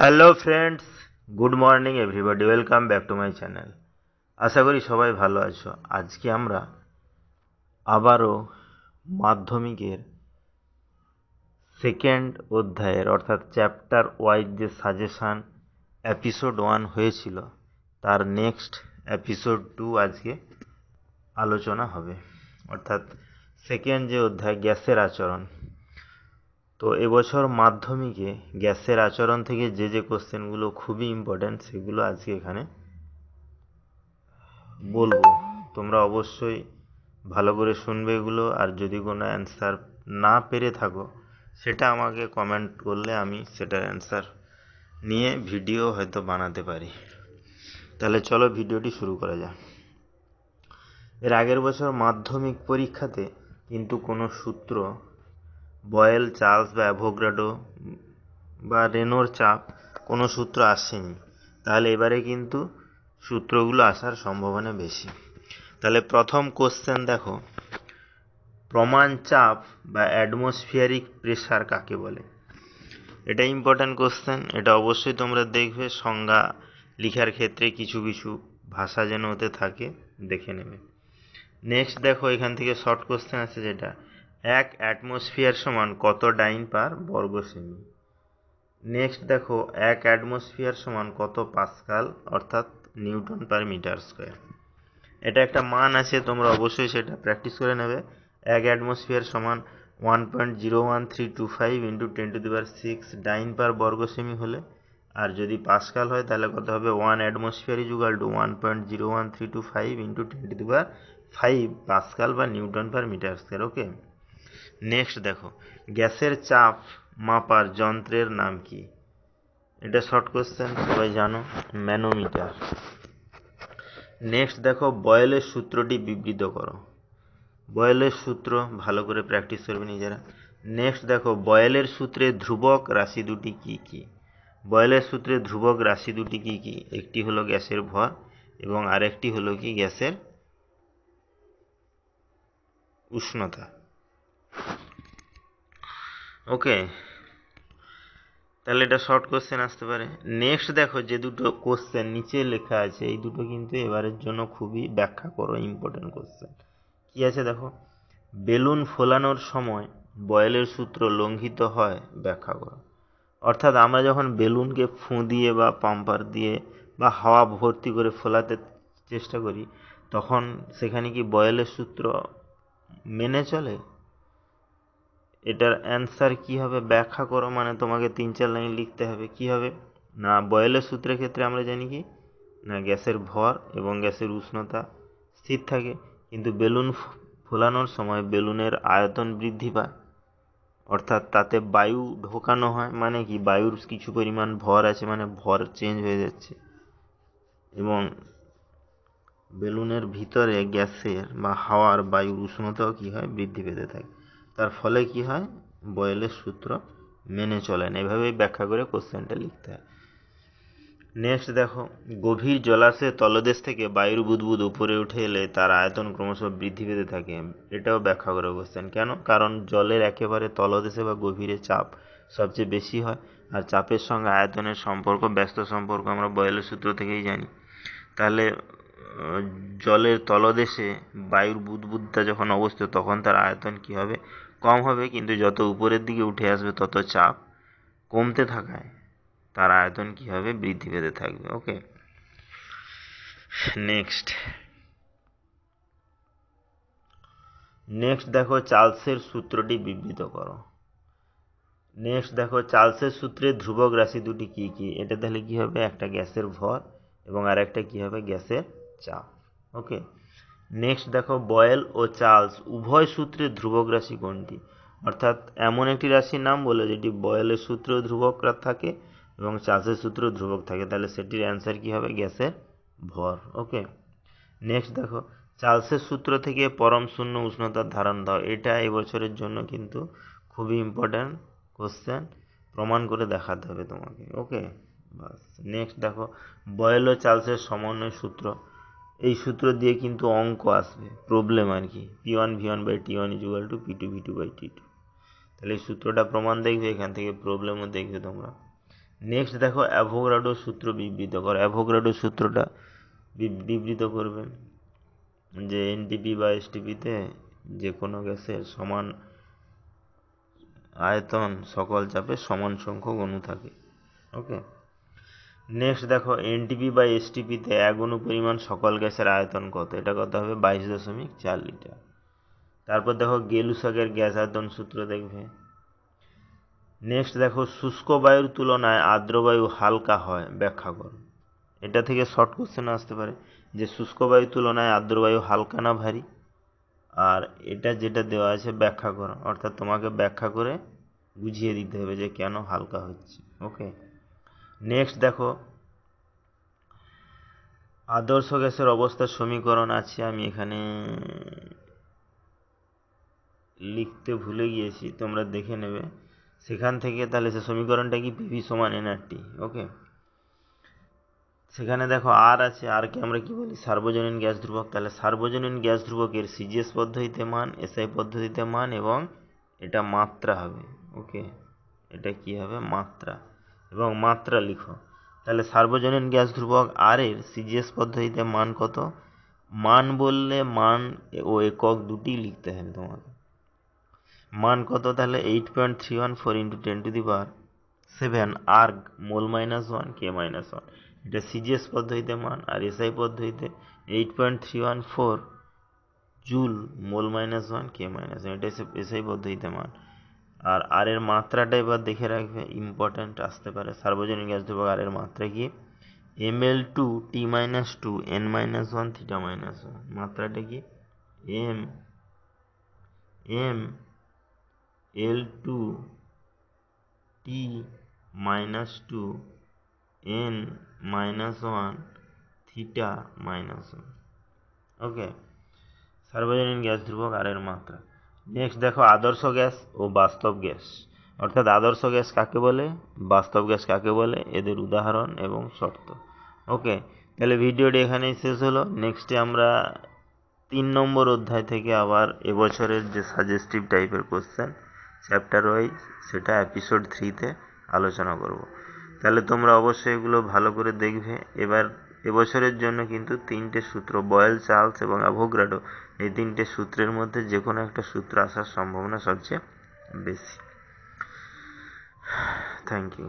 Hello friends, good morning everybody, welcome back to my channel. আশা করি সবাই ভালো আছো। আজকে আমরা আবারও মাধ্যমিকের সেকেন্ড অধ্যায়ের অর্থাৎ চ্যাপ্টার ওয়াইজ যে সাজেশান এপিসোড 1 হয়েছিল তার নেক্সট এপিসোড 2 আজকে আলোচনা হবে, অর্থাৎ সেকেন্ড যে অধ্যায় গ্যাসের আচরণ। তো এবছর মাধ্যমিকে গ্যাসের আচরণ থেকে যে কোশ্চেনগুলো খুবই ইম্পর্ট্যান্ট সেগুলো আজকে এখানে বলবো। তোমরা অবশ্যই ভালো করে শুনবে এগুলো, আর যদি কোনো অ্যান্সার না পেরে থাকো সেটা আমাকে কমেন্ট করলে আমি সেটার অ্যান্সার নিয়ে ভিডিও হয়তো বানাতে পারি। তাহলে চলো ভিডিওটি শুরু করা যাক। এর আগের বছর মাধ্যমিক পরীক্ষাতে কিন্তু কোনো সূত্র বয়েল, চার্লস বা অ্যাভোগাড্রো বা রেনোর চাপ কোনো সূত্র আসেনি। তাহলে এবারে কিন্তু সূত্রগুলো আসার সম্ভাবনা বেশি। তাহলে প্রথম কোশ্চেন দেখো, প্রমাণ চাপ বা অ্যাটমসফিয়ারিক প্রেসার কাকে বলে? এটা ইম্পর্ট্যান্ট কোশ্চেন, এটা অবশ্যই তোমরা দেখবে সংজ্ঞা লিখার ক্ষেত্রে কিছু কিছু ভাষা যেন ওতে থাকে, দেখে নেবে। নেক্সট দেখো, এখান থেকে শর্ট কোশ্চেন আছে যেটা, এক অ্যাটমসফিয়ার সমান কত ডাইন পার বর্গ সেমি। নেক্সট দেখো, এক অ্যাটমসফিয়ার সমান কত পাস্কাল অর্থাৎ নিউটন পার মিটার স্কোয়ার। এটা একটা মান আছে, তোমরা অবশ্যই সেটা প্র্যাকটিস করে নেবে। এক অ্যাটমসফিয়ার সমান 1.01325 ইন্টু 10⁶ ডাইন পার বর্গ সেমি হলে, আর যদি পাস্কাল হয় তাহলে কত হবে, 1 atmosphere is equal to 1.01325 into 10⁵ Pascal বা নিউটন পার মিটার স্কোয়ার। ওকে। নেক্সট দেখো, গ্যাসের চাপ মাপার যন্ত্রের নাম কি? এটা শর্ট কোশ্চেন, সবাই জানো, ম্যানোমিটার। নেক্সট দেখো, বয়েলের সূত্রটি বিবৃত করো। বয়েলের সূত্র ভালো করে প্র্যাকটিস করবে নিজেরা। নেক্সট দেখো, বয়েলের সূত্রে ধ্রুবক রাশি দুটি কি কি? বয়েলের সূত্রে ধ্রুবক রাশি দুটি কি কি? একটি হলো গ্যাসের ভর এবং আরেকটি হলো কি গ্যাসের উষ্ণতা। ওকে, তাহলে এটা শর্ট কোশ্চেন আসতে পারে। নেক্সট দেখো, যে দুটো কোশ্চেন নিচে লেখা আছে এই দুটো কিন্তু এবারের জন্য খুবই ব্যাখ্যা করো, ইম্পর্টেন্ট কোশ্চেন। কি আছে দেখো, বেলুন ফোলানোর সময় বয়েলের সূত্র লঙ্ঘিত হয়, ব্যাখ্যা করো। অর্থাৎ আমরা যখন বেলুনকে ফুঁ দিয়ে বা পাম্পার দিয়ে বা হাওয়া ভর্তি করে ফোলাতে চেষ্টা করি তখন সেখানে কি বয়েলের সূত্র মেনে চলে? এটার অ্যান্সার কি হবে, ব্যাখ্যা করো, মানে তোমাকে 3-4 লাইন লিখতে হবে। কি হবে না, বয়েলের সূত্রের ক্ষেত্রে আমরা জানি কি না, গ্যাসের ভর এবং গ্যাসের উষ্ণতা স্থির থাকে, কিন্তু বেলুন ফোলানোর সময় বেলুনের আয়তন বৃদ্ধি পায়, অর্থাৎ তাতে বায়ু ঢোকানো হয়, মানে কি বায়ুর কিছু পরিমাণ ভর আছে, মানে ভর চেঞ্জ হয়ে যাচ্ছে, এবং বেলুনের ভিতরে গ্যাসের বা হাওয়ার বায়ুর উষ্ণতাও কি হয়, বৃদ্ধি পেতে থাকে। তার ফলে কি হয়, বয়েলের সূত্র মেনে চলে না। এভাবেই ব্যাখ্যা করে কোশ্চেনটা লিখতে হয়। নেক্সট দেখো, গভীর জলাশয়ের তলদেশ থেকে বায়ুর বুদবুদ উপরে উঠে এলে তার আয়তন ক্রমশ বৃদ্ধি পেতে থাকে। এটাও ব্যাখ্যা করে কোশ্চেন। কেন? কারণ জলের একেবারে তলদেশে বা গভীরে চাপ সবচেয়ে বেশি হয়, আর চাপের সঙ্গে আয়তনের সম্পর্ক, ব্যস্ত সম্পর্ক আমরা বয়েলের সূত্র থেকেই জানি। তাহলে জলের তলদেশে বায়ুর বুদবুদটা যখন অবস্থিত তখন তার আয়তন কি হবে, কম হবে, কিন্তু যত উপরের দিকে উঠে আসবে তত চাপ কমতে থাকায় তার আয়তন কি হবে, বৃদ্ধি পেতে থাকবে। ওকে। নেক্সট দেখো, চার্লসের সূত্রটি বিবৃত করো। নেক্সট দেখো, চার্লসের সূত্রে ধ্রুবক রাশি দুটি কি কি? এটা তাহলে কি হবে, একটা গ্যাসের ভর এবং আর একটা কি হবে, গ্যাসের চাপ। ওকে। নেক্সট দেখো, বয়েল ও চার্লস উভয় সূত্রে ধ্রুবক রাশি কোনটি? অর্থাৎ এমন একটি রাশির নাম বলে যেটি বয়েলের সূত্রেও ধ্রুবক থাকে এবং চার্লসের সূত্রেও ধ্রুবক থাকে, তাহলে সেটির অ্যান্সার কি হবে, গ্যাসের ভর। ওকে। নেক্সট দেখো, চার্লসের সূত্র থেকে পরম শূন্য উষ্ণতার ধারণ দাও। এটা এবছরের জন্য কিন্তু খুবই ইম্পর্ট্যান্ট কোশ্চেন, প্রমাণ করে দেখাতে হবে তোমাকে। ওকে, বাস। নেক্সট দেখো, বয়েল ও চার্লসের সমন্বয় সূত্র, এই সূত্র দিয়ে কিন্তু অঙ্ক আসবে, প্রবলেম আর কি, P1V1/T1 = P2V2/T2। তাহলে এই সূত্রটা প্রমাণ দেখবে, এখান থেকে প্রবলেমও দেখবে তোমরা। নেক্সট দেখো অ্যাভোগাড্রো সূত্র বিবৃত করো। অ্যাভোগাড্রো সূত্রটা বিবৃত করবে যে এনটিপি বা এসটিপিতে যে কোনো গ্যাসের সমান আয়তন সকল চাপে সমান সংখ্যক অণু থাকে। ওকে, নেক্সট দেখো এনটিপি বা এসটিপিতে এক অণু পরিমাণ সকল গ্যাসের আয়তন কত, এটা কত হবে 22.4 লিটার। তারপর দেখো গেলুসাকের গ্যাস আয়তন সূত্র দেখবে। নেক্সট দেখো শুষ্ক বায়ুর তুলনায় আর্দ্র বায়ু হালকা হয়, ব্যাখ্যা করো। এটা থেকে শর্ট কোশ্চেন আসতে পারে যে শুষ্ক বায়ুর তুলনায় আর্দ্র বায়ু হালকা না ভারী, আর এটা যেটা দেওয়া আছে ব্যাখ্যা করো, অর্থাৎ তোমাকে ব্যাখ্যা করে বুঝিয়ে দিতে হবে যে কেন হালকা হচ্ছে। ওকে, নেক্সট দেখো আদর্শ গ্যাসের অবস্থার সমীকরণ আছে, আমি এখানে লিখতে ভুলে গিয়েছি, তোমরা দেখে নেবে সেখান থেকে। তাহলে সে সমীকরণটা কি, পিভি সমান এনআরটি। ওকে, সেখানে দেখো আর আছে, আর কে আমরা কি বলি, সার্বজনীন গ্যাস ধ্রুবক। তাহলে সার্বজনীন গ্যাস ধ্রুবকের সিজিএস পদ্ধতিতে মান, এসআই পদ্ধতিতে মান, এবং এটা মাত্রা হবে। ওকে, এটা কি হবে, মাত্রা, এবং মাত্রা লিখো। তাহলে সার্বজনীন গ্যাস ধ্রুবক আর এর সিজিএস পদ্ধতিতে মান কত, মান বললে মান ও একক দুটি লিখতে হবে তোমাকে। মান কত, তাহলে 8.314 ইন্টু 10⁻7 আর মোল -1 K-1, এটা সিজিএস পদ্ধতিতে মান। আর এসআই পদ্ধতিতে 8.314 জুল মোল -1 K-1, এটা এসআই পদ্ধতিতে মান। আর এর মাত্রাটা এবার দেখে রাখবে, ইম্পর্টেন্ট আসতে পারে। সার্বজনীন গ্যাস ধ্রুবক আর এর মাত্রা কি, ml2 t-2 n-1 θ-1, মাত্রাটা কি ml2 t-2 n-1 θ-1। ওকে, সার্বজনীন গ্যাস ধ্রুবক আর এর মাত্রা। নেক্সট দেখো আদর্শ গ্যাস ও বাস্তব গ্যাস, অর্থাৎ আদর্শ গ্যাস কাকে বলে, বাস্তব গ্যাস কাকে বলে, এদের উদাহরণ এবং শর্ত। ওকে, তাহলে ভিডিওটি এখানেই শেষ হলো। নেক্সটে আমরা 3 নম্বর অধ্যায় থেকে আবার এবছরের যে সাজেস্টিভ টাইপের কোশ্চেন চ্যাপ্টার ওয়াইজ, সেটা এপিসোড 3-তে আলোচনা করব। তাহলে তোমরা অবশ্যই এগুলো ভালো করে দেখবে। এবার এবছরের জন্য কিন্তু 3টে সূত্র, বয়েল, চার্লস এবং অ্যাভোগাড্রো, এই 3টে সূত্রের মধ্যে যে কোনো একটা সূত্র আসার সম্ভাবনা সবচেয়ে বেশি। Thank you.